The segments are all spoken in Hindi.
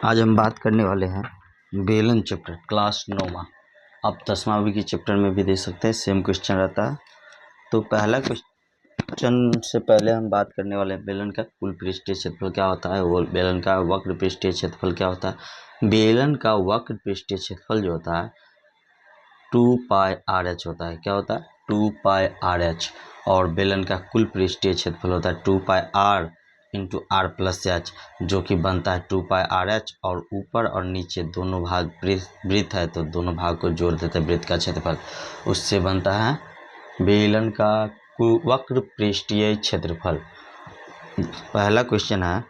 आज हम बात करने वाले हैं बेलन चैप्टर क्लास 9वां। आप 10वां भी की चैप्टर में भी दे सकते हैं, सेम क्वेश्चन रहता है। तो पहला क्वेश्चन से पहले हम बात करने वाले हैं बेलन का कुल पृष्ठीय क्षेत्रफल क्या होता है, वो बेलन का वक्र पृष्ठीय क्षेत्रफल क्या होता है। बेलन का वक्र पृष्ठीय क्षेत्रफल जो होता है 2πRh होता है। क्या होता है? 2πRh। और बेलन का कुल पृष्ठीय क्षेत्रफल होता है 2πR इंटू R+H, जो कि बनता है 2πRH। और ऊपर और नीचे दोनों भाग वृत्त है तो दोनों भाग को जोड़ देते हैं वृत्त का क्षेत्रफल, उससे बनता है बेलन का वक्र पृष्ठीय क्षेत्रफल। पहला क्वेश्चन है,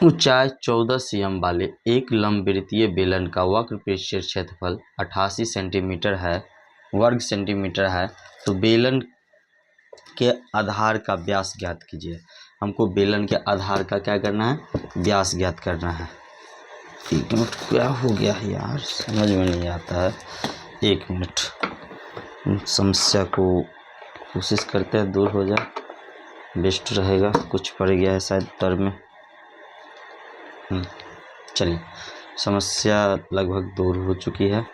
ऊंचाई 14 cm वाले एक लंबवृत्तीय बेलन का वक्र पृष्ठीय क्षेत्रफल 88 सेंटीमीटर है, वर्ग सेंटीमीटर है। तो बेलन के आधार का व्यास ज्ञात कीजिए। हमको बेलन के आधार का क्या करना है? व्यास ज्ञात करना है। एक मिनट, क्या हो गया है यार, समझ में नहीं आता है। एक मिनट, समस्या को कोशिश करते हैं दूर हो जाए, बेस्ट रहेगा। कुछ पड़ गया है शायद तर में। चलिए, समस्या लगभग दूर हो चुकी है।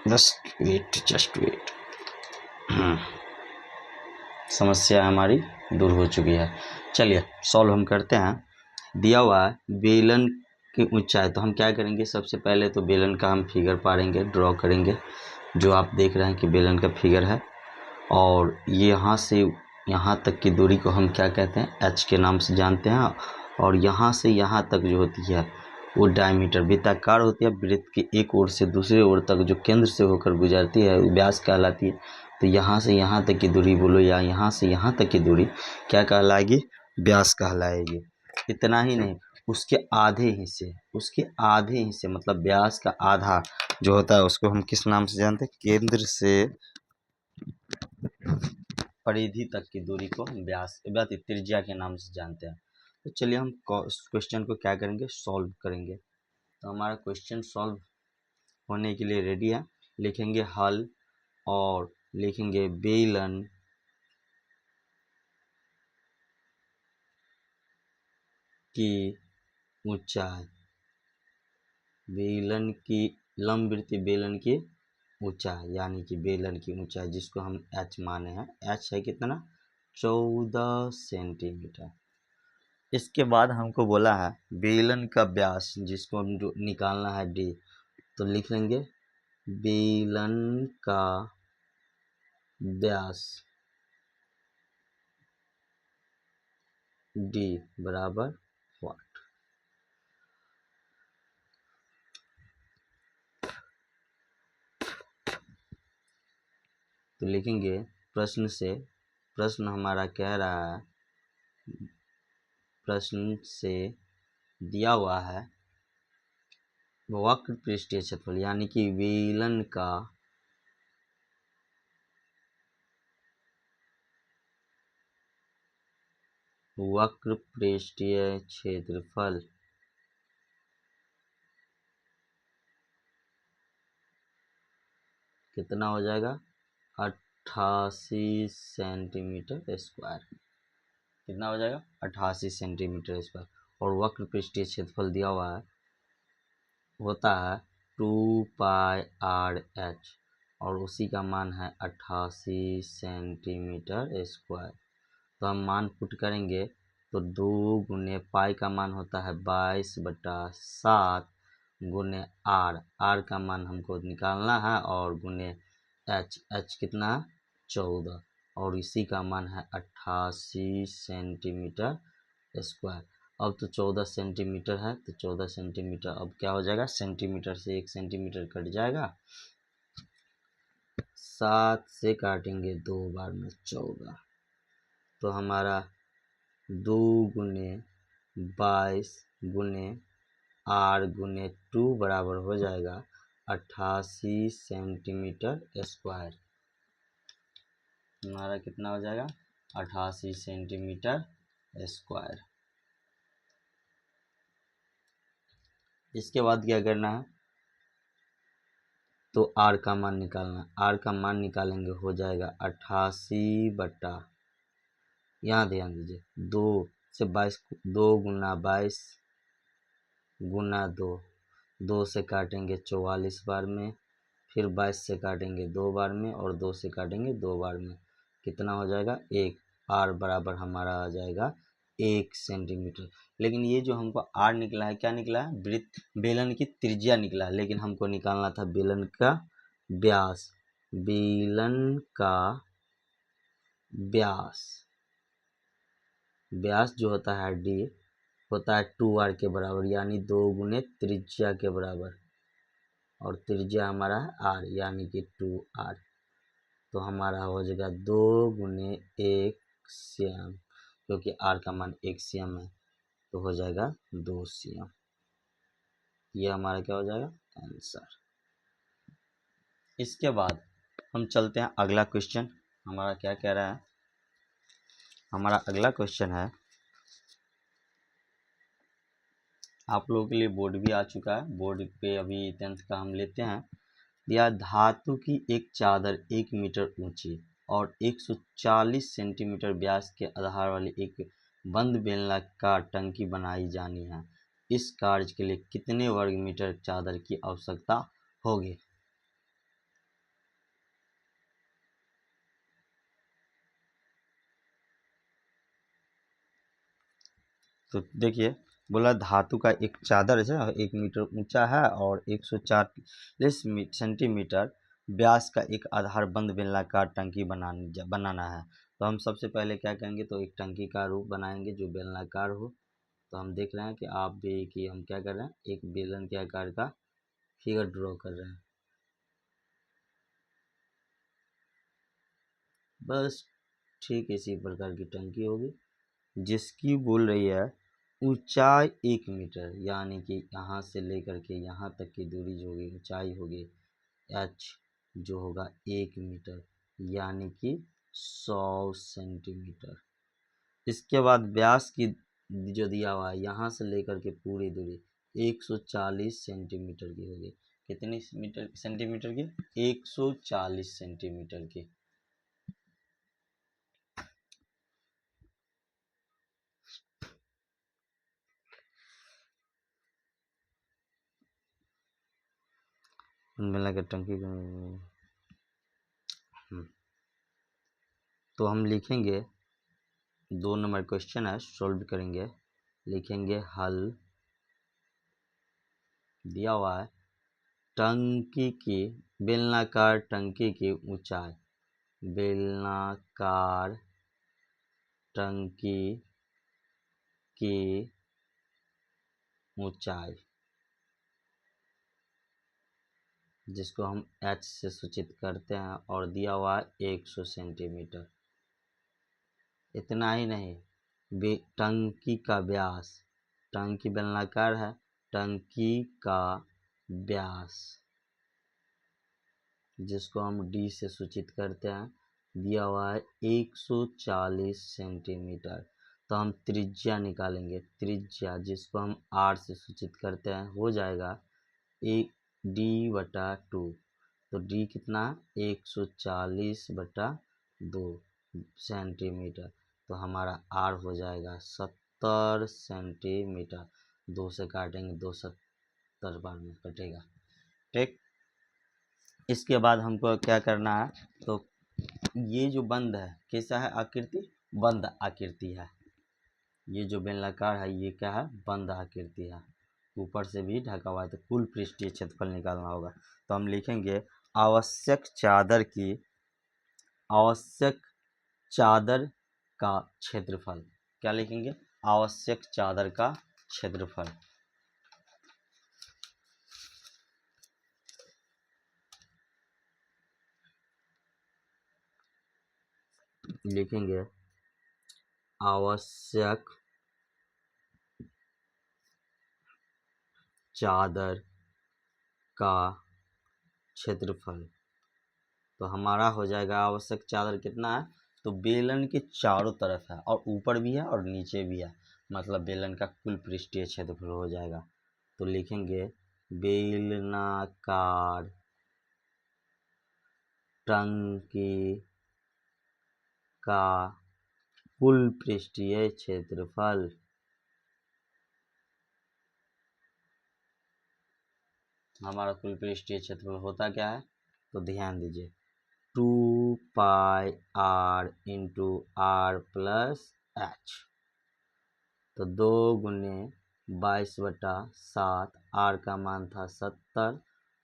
Just wait. समस्या हमारी दूर हो चुकी है। चलिए सॉल्व हम करते हैं। दिया हुआ है बेलन की ऊंचाई, तो हम क्या करेंगे? सबसे पहले तो बेलन का हम फिगर पाड़ेंगे, ड्रॉ करेंगे। जो आप देख रहे हैं कि बेलन का फिगर है, और ये यहाँ से यहाँ तक की दूरी को हम क्या कहते हैं? एच के नाम से जानते हैं। और यहाँ से यहाँ तक जो होती है वो डायमीटर, वृत्ताकार होती है। वृत्त की एक ओर से दूसरे ओर तक जो केंद्र से होकर गुजरती है वो व्यास कहलाती है। तो यहाँ से यहाँ तक की दूरी बोलो, या यहाँ से यहाँ तक की दूरी क्या कहलाएगी? व्यास कहलाएगी। इतना ही नहीं, उसके आधे हिस्से मतलब व्यास का आधा जो होता है उसको हम किस नाम से जानते हैं? केंद्र से परिधि तक की दूरी को हम व्यास त्रिज्या के नाम से जानते हैं। तो चलिए हम क्वेश्चन को क्या करेंगे? सॉल्व करेंगे। तो हमारा क्वेश्चन सॉल्व होने के लिए रेडी है। लिखेंगे हल और लिखेंगे बेलन की ऊंचाई, बेलन की लंबवृत्तीय बेलन की ऊंचाई, यानी कि बेलन की ऊंचाई जिसको हम एच माने हैं। एच है कितना? 14 सेंटीमीटर। इसके बाद हमको बोला है बेलन का व्यास, जिसको हम निकालना है डी। तो लिख लेंगे बेलन का व्यास डी बराबर वाट। तो लिखेंगे प्रश्न हमारा कह रहा है, प्रश्न से दिया हुआ है वक्र पृष्ठीय क्षेत्रफल, यानी कि बेलन का वक्र पृष्ठीय क्षेत्रफल कितना हो जाएगा? 88 सेंटीमीटर स्क्वायर। कितना हो जाएगा? 88 सेंटीमीटर स्क्वायर। और वक्र पृष्ठीय क्षेत्रफल दिया हुआ है होता है 2πRh, और उसी का मान है 88 सेंटीमीटर स्क्वायर। तो हम मान पुट करेंगे तो 2 गुने पाई का मान होता है 22/7 गुने आर का मान हमको निकालना है, और गुने एच कितना है? 14, और इसी का मान है 88 सेंटीमीटर स्क्वायर। अब तो 14 सेंटीमीटर है, तो 14 सेंटीमीटर अब क्या हो जाएगा? सेंटीमीटर से 1 सेंटीमीटर कट जाएगा, 7 से काटेंगे 2 बार में 14। तो हमारा 2 गुने 22 गुने आर गुने 2 बराबर हो जाएगा 88 सेंटीमीटर स्क्वायर। हमारा कितना हो जाएगा? 88 सेंटीमीटर स्क्वायर। इसके बाद क्या करना है? तो आर का मान निकालना। आर का मान निकालेंगे, हो जाएगा 88/, यहाँ ध्यान दीजिए, 2 से 22, 2 गुना 22 गुना 2, 2 से काटेंगे 44 बार में, फिर 22 से काटेंगे 2 बार में और 2 से काटेंगे 2 बार में, कितना हो जाएगा 1। आर बराबर हमारा आ जाएगा 1 सेंटीमीटर। लेकिन ये जो हमको आर निकला है, क्या निकला है, वृत्त बेलन की त्रिज्या निकला है, लेकिन हमको निकालना था बेलन का व्यास। बेलन का व्यास, व्यास जो होता है डी होता है 2r के बराबर, यानी 2 गुने त्रिज्या के बराबर, और त्रिज्या हमारा है r यानी कि 2r। तो हमारा हो जाएगा 2 गुने 1 सीएम, क्योंकि r का मान 1 सीएम है, तो हो जाएगा 2 सीएम। ये हमारा क्या हो जाएगा, आंसर। इसके बाद हम चलते हैं अगला क्वेश्चन। हमारा क्या कह रहा है, हमारा अगला क्वेश्चन है, आप लोगों के लिए बोर्ड भी आ चुका है, बोर्ड पे अभी 10th का हम लेते हैं। या धातु की एक चादर 1 मीटर ऊंची और 140 सेंटीमीटर व्यास के आधार वाली एक बंद बेलनाकार टंकी बनाई जानी है। इस कार्य के लिए कितने वर्ग मीटर चादर की आवश्यकता होगी। तो देखिए, बोला धातु का एक चादर है 1 मीटर ऊंचा है और 140 सेंटीमीटर व्यास का एक आधार बंद बेलनाकार टंकी बनाना है। तो हम सबसे पहले क्या करेंगे, तो एक टंकी का रूप बनाएंगे जो बेलनाकार हो। तो हम देख रहे हैं कि आप भी कि हम क्या कर रहे हैं, एक बेलन के आकार का फिगर ड्रॉ कर रहे हैं। बस ठीक इसी प्रकार की टंकी होगी जिसकी बोल रही है ऊंचाई 1 मीटर, यानी कि यहाँ से लेकर के यहाँ तक की दूरी जो होगी ऊंचाई होगी h, जो होगा 1 मीटर यानी कि 100 सेंटीमीटर। इसके बाद व्यास की जो दिया हुआ है यहाँ से लेकर के पूरी दूरी 140 सेंटीमीटर की होगी। कितनी मीटर सेंटीमीटर की, 140 सेंटीमीटर की। मिला के टंकी तो हम लिखेंगे 2 नंबर क्वेश्चन है, सॉल्व करेंगे। लिखेंगे हल। दिया हुआ है टंकी की, बेलनाकार टंकी की ऊंचाई, बेलनाकार टंकी की ऊंचाई, जिसको हम h से सूचित करते हैं, और दिया हुआ है 100 सेंटीमीटर। इतना ही नहीं, टंकी का व्यास, टंकी बेलनाकार है, टंकी का व्यास जिसको हम d से सूचित करते हैं, दिया हुआ है 140 सेंटीमीटर। तो हम त्रिज्या निकालेंगे, त्रिज्या जिसको हम r से सूचित करते हैं, हो जाएगा एक d/2। तो d कितना, 140/2 सेंटीमीटर। तो हमारा r हो जाएगा 70 सेंटीमीटर। 2 से काटेंगे, 2 70 बार में कटेगा। ठीक, इसके बाद हमको क्या करना है, तो ये जो बंद है कैसा है आकृति, बंद आकृति है। ये जो बेलनाकार है ये क्या है, बंद आकृति है, ऊपर से भी ढका हुआ है। तो कुल पृष्ठीय क्षेत्रफल निकालना होगा। तो हम लिखेंगे आवश्यक चादर की, आवश्यक चादर का क्षेत्रफल। क्या लिखेंगे, आवश्यक चादर का क्षेत्रफल। लिखेंगे आवश्यक चादर का क्षेत्रफल। तो हमारा हो जाएगा आवश्यक चादर कितना है, तो बेलन के चारों तरफ है और ऊपर भी है और नीचे भी है, मतलब बेलन का कुल पृष्ठीय क्षेत्रफल हो जाएगा। तो लिखेंगे बेलनाकार टंकी का कुल पृष्ठीय क्षेत्रफल हमारा कुल पृष्ठीय क्षेत्रफल होता क्या है, तो ध्यान दीजिए 2πr into are plus H. तो 2 × 22/7, आर का मान था 70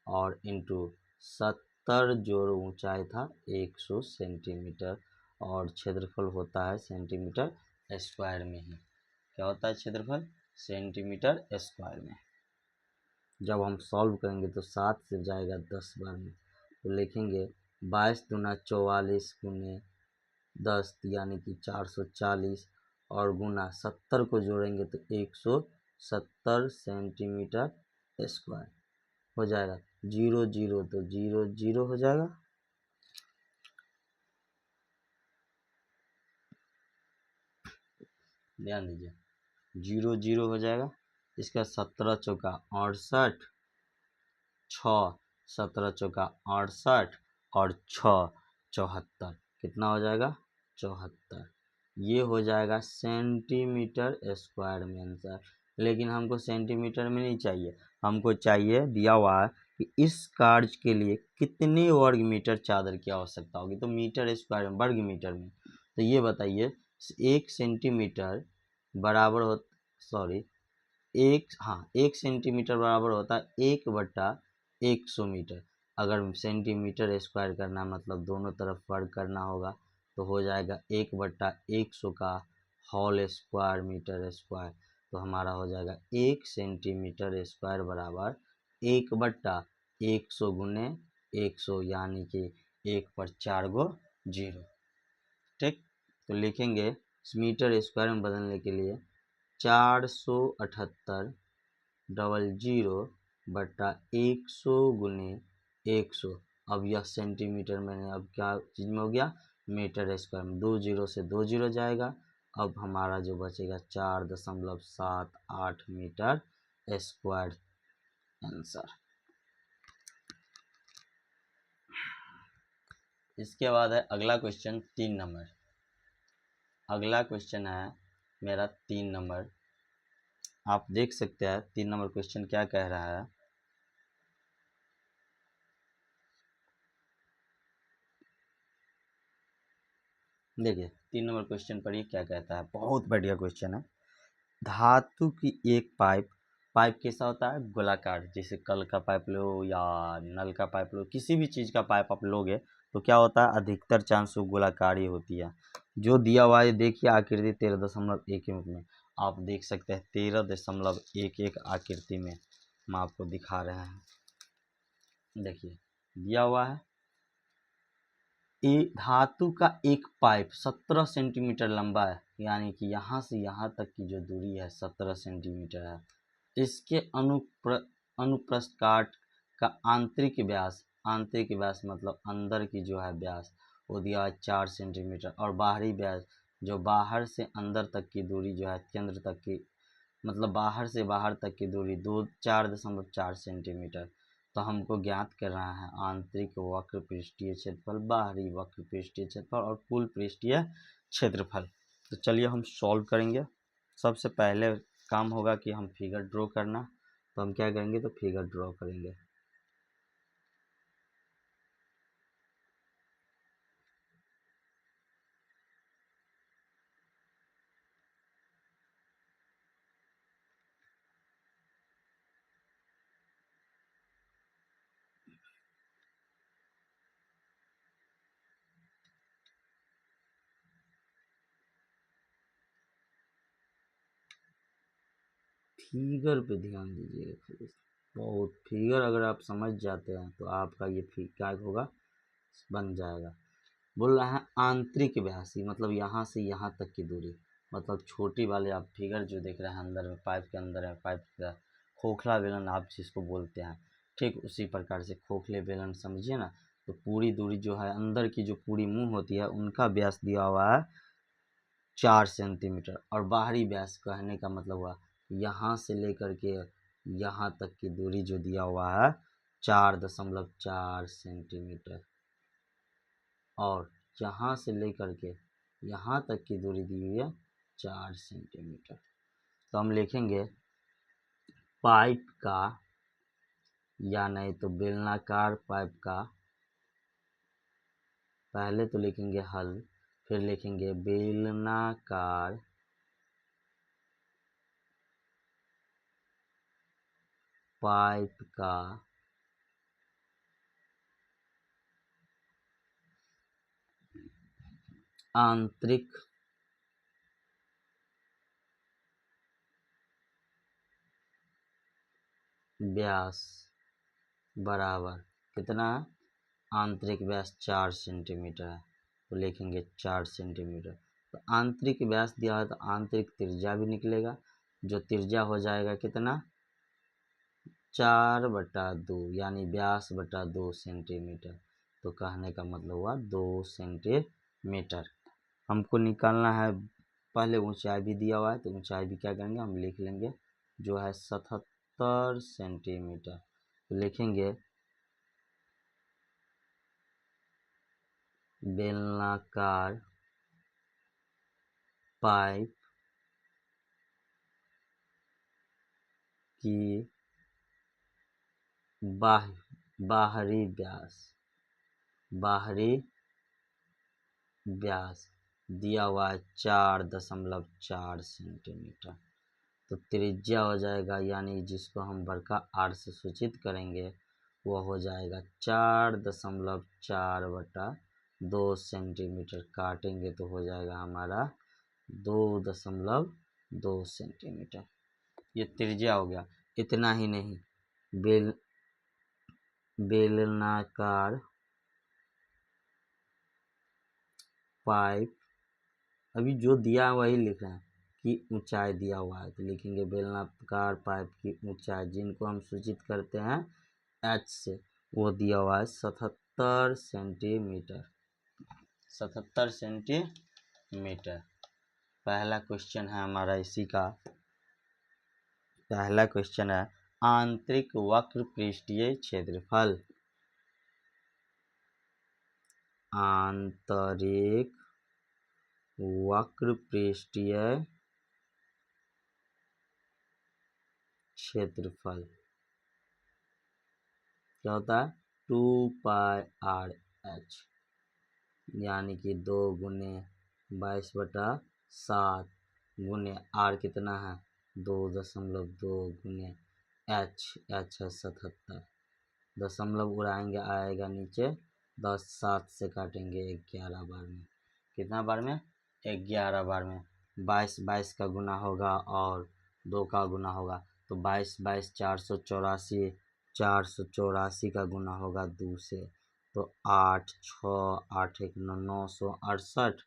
और इंटू 70 जोड़ ऊंचाई था 100 सेंटीमीटर और क्षेत्रफल होता है सेंटीमीटर स्क्वायर में ही। क्या होता है क्षेत्रफल, सेंटीमीटर स्क्वायर में। जब हम सॉल्व करेंगे तो 7 से जाएगा 10 बार में, तो लिखेंगे 22 दूना 44 गुने 10 यानी कि 440 और गुना 70 को जोड़ेंगे तो 170 सेंटीमीटर स्क्वायर हो जाएगा। 0 0 तो 0 0 हो जाएगा। ध्यान दीजिए 0 0 हो जाएगा। इसका 17 चौका 68, 6 17 चौका 68 और 6 74, कितना हो जाएगा 74। ये हो जाएगा सेंटीमीटर स्क्वायर में आंसर। लेकिन हमको सेंटीमीटर में नहीं चाहिए, हमको चाहिए दिया हुआ है कि इस कार्य के लिए कितने वर्ग मीटर चादर की आवश्यकता होगी, तो मीटर स्क्वायर में, वर्ग मीटर में। तो ये बताइए 1 सेंटीमीटर बराबर हो, सॉरी 1 सेंटीमीटर बराबर होता है 1/100 मीटर। अगर सेंटीमीटर स्क्वायर करना मतलब दोनों तरफ वर्ग करना होगा तो हो जाएगा 1/100 का होल स्क्वायर मीटर स्क्वायर। तो हमारा हो जाएगा 1 सेंटीमीटर स्क्वायर बराबर 1/100 गुने 100 यानी कि 1 पर 4 गो 0। ठीक, तो लिखेंगे मीटर स्क्वायर में बदलने के लिए 478 00/100 गुने 100। अब यह सेंटीमीटर में, अब क्या चीज में हो गया, मीटर स्क्वायर में। 2 0 से 2 0 जाएगा। अब हमारा जो बचेगा 4.78 मीटर स्क्वायर आंसर। इसके बाद है अगला क्वेश्चन 3 नंबर। अगला क्वेश्चन है मेरा 3 नंबर। आप देख सकते हैं 3 नंबर क्वेश्चन क्या कह रहा है। देखिए 3 नंबर क्वेश्चन पढ़िए क्या कहता है, बहुत बढ़िया क्वेश्चन है। धातु की एक पाइप, पाइप कैसा होता है, गोलाकार। जैसे कल का पाइप लो या नल का पाइप लो, किसी भी चीज़ का पाइप आप लोगे तो क्या होता है, अधिकतर चांस वो गोलाकार ही होती है। जो दिया हुआ है देखिए आकृति 13.1 में आप देख सकते हैं 13.11 आकृति में हम आपको दिखा रहे हैं। देखिए दिया हुआ है धातु का एक पाइप 17 सेंटीमीटर लंबा है, यानी कि यहाँ से यहाँ तक की जो दूरी है 17 सेंटीमीटर है। इसके अनुप्रस्थ काट का आंतरिक व्यास मतलब अंदर की जो है व्यास वो दिया है 4 सेंटीमीटर और बाहरी व्यास जो बाहर से अंदर तक की दूरी जो है केंद्र तक की मतलब बाहर से बाहर तक की दूरी 4.4 सेंटीमीटर। तो हमको ज्ञात करना है आंतरिक वक्र पृष्ठीय क्षेत्रफल, बाहरी वक्र पृष्ठीय क्षेत्रफल और कुल पृष्ठीय क्षेत्रफल। तो चलिए हम सॉल्व करेंगे। सबसे पहले काम होगा कि हम फिगर ड्रॉ करना। तो हम क्या करेंगे, तो फिगर ड्रॉ करेंगे। फिगर पे ध्यान दीजिएगा, बहुत फिगर अगर आप समझ जाते हैं तो आपका ये क्या होगा, बन जाएगा। बोल रहा है आंतरिक व्यास मतलब यहाँ से यहाँ तक की दूरी, मतलब छोटी वाले आप फिगर जो देख रहे हैं अंदर में पाइप के अंदर है, पाइप का खोखला बेलन आप जिसको बोलते हैं, ठीक उसी प्रकार से खोखले बेलन समझिए ना। तो पूरी दूरी जो है अंदर की जो पूरी मुंह होती है उनका व्यास दिया हुआ है 4 सेंटीमीटर और बाहरी व्यास कहने का मतलब हुआ यहाँ से लेकर के यहाँ तक की दूरी जो दिया हुआ है 4.4 सेंटीमीटर और यहाँ से लेकर के यहाँ तक की दूरी दी हुई है 4 सेंटीमीटर। तो हम लिखेंगे पाइप का, या नहीं तो बेलनाकार पाइप का, पहले तो लिखेंगे हल, फिर लिखेंगे बेलनाकार पाइप का आंतरिक व्यास बराबर कितना, आंतरिक व्यास 4 सेंटीमीटर है, तो लिखेंगे 4 सेंटीमीटर। तो आंतरिक व्यास दिया है तो आंतरिक त्रिज्या भी निकलेगा, जो त्रिज्या हो जाएगा कितना, 4/2, यानी व्यास बटा 2 सेंटीमीटर। तो कहने का मतलब हुआ 2 सेंटीमीटर। हमको निकालना है, पहले ऊंचाई भी दिया हुआ है तो ऊंचाई भी क्या करेंगे हम लिख लेंगे, जो है 77 सेंटीमीटर। तो लिखेंगे बेलनाकार पाइप की बाहरी व्यास दिया हुआ है 4.4 सेंटीमीटर। तो त्रिज्या हो जाएगा, यानी जिसको हम बड़का आर से सूचित करेंगे, वो हो जाएगा 4.4/2 सेंटीमीटर। काटेंगे तो हो जाएगा हमारा 2.2 सेंटीमीटर। ये त्रिज्या हो गया। इतना ही नहीं, बेलनाकार पाइप, अभी जो दिया वही लिख रहे हैं कि ऊंचाई दिया हुआ है, तो लिखेंगे बेलनाकार पाइप की ऊंचाई, जिनको हम सूचित करते हैं एच से, वो दिया हुआ है 77 सेंटीमीटर। 77 सेंटीमीटर पहला क्वेश्चन है हमारा इसी का। पहला क्वेश्चन है आंतरिक वक्र पृष्ठीय क्षेत्रफल। आंतरिक वक्र पृष्ठीय क्षेत्रफल क्या होता है, 2πr/h, यानी कि 2 गुने 22/7 गुने आर कितना है 2.2 गुने एच है 77। दशमलव उड़ाएंगे आएगा नीचे, 10 7 से काटेंगे 11 बार में, कितना बार में 11 बार में, 22 का गुना होगा और 2 का गुना होगा, तो 22 484, 484 का गुना होगा 2 से, तो 8 6 8 1 9 968,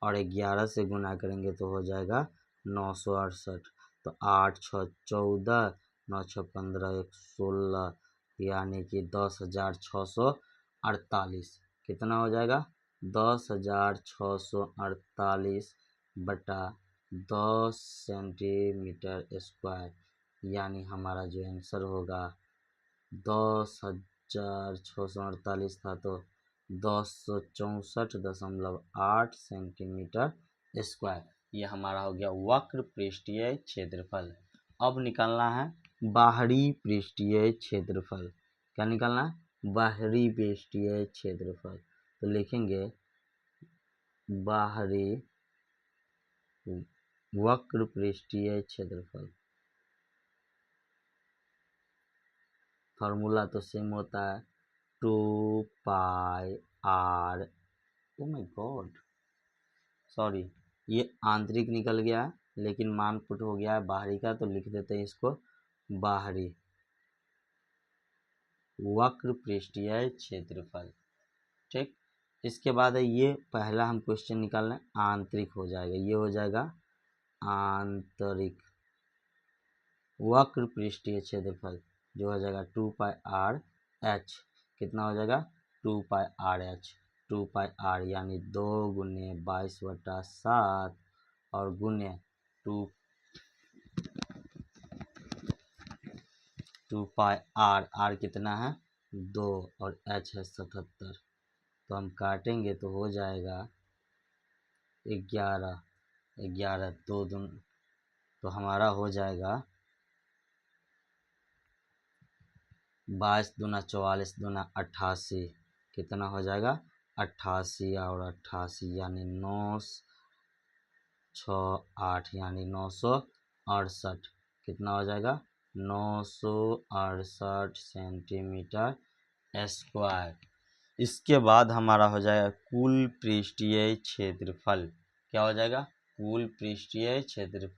और 11 से गुना करेंगे तो हो जाएगा 968। तो 8 6 14, 9 6 15, 1 16, यानी कि 10,648। कितना हो जाएगा 10,648 बटा 10 सेंटीमीटर स्क्वायर, यानी हमारा जो आंसर होगा 10,648 था तो 10,64.8 सेंटीमीटर स्क्वायर। ये हमारा हो गया वक्र पृष्ठीय क्षेत्रफल। अब निकालना है बाहरी पृष्ठीय क्षेत्रफल। क्या निकालना है, बाहरी पृष्ठीय क्षेत्रफल। तो लिखेंगे बाहरी वक्र पृष्ठीय क्षेत्रफल। फॉर्मूला तो सेम होता है 2πr, oh my God sorry, ये आंतरिक निकल गया लेकिन मान पुट हो गया है बाहरी का, तो लिख देते हैं इसको बाहरी वक्र पृष्ठीय क्षेत्रफल। ठीक, इसके बाद है ये पहला हम क्वेश्चन निकालना है, आंतरिक हो जाएगा, ये हो जाएगा आंतरिक वक्र पृष्ठीय क्षेत्रफल, जो हो जाएगा 2πr/h। कितना हो जाएगा 2πr/h, 2πr यानी 2 गुने 22/7 और गुने 2πr, r कितना है 2 और h है 77। तो हम काटेंगे तो हो जाएगा 11, 11 दो दून, तो हमारा हो जाएगा 22 दूना 44 दूना 88, कितना हो जाएगा 88 और 88 यानी 968 यानी 968, कितना हो जाएगा 968 सेंटीमीटर स्क्वायर। इसके बाद हमारा हो जाएगा कुल पृष्ठीय क्षेत्रफल, क्या हो जाएगा कुल पृष्ठीय क्षेत्रफल।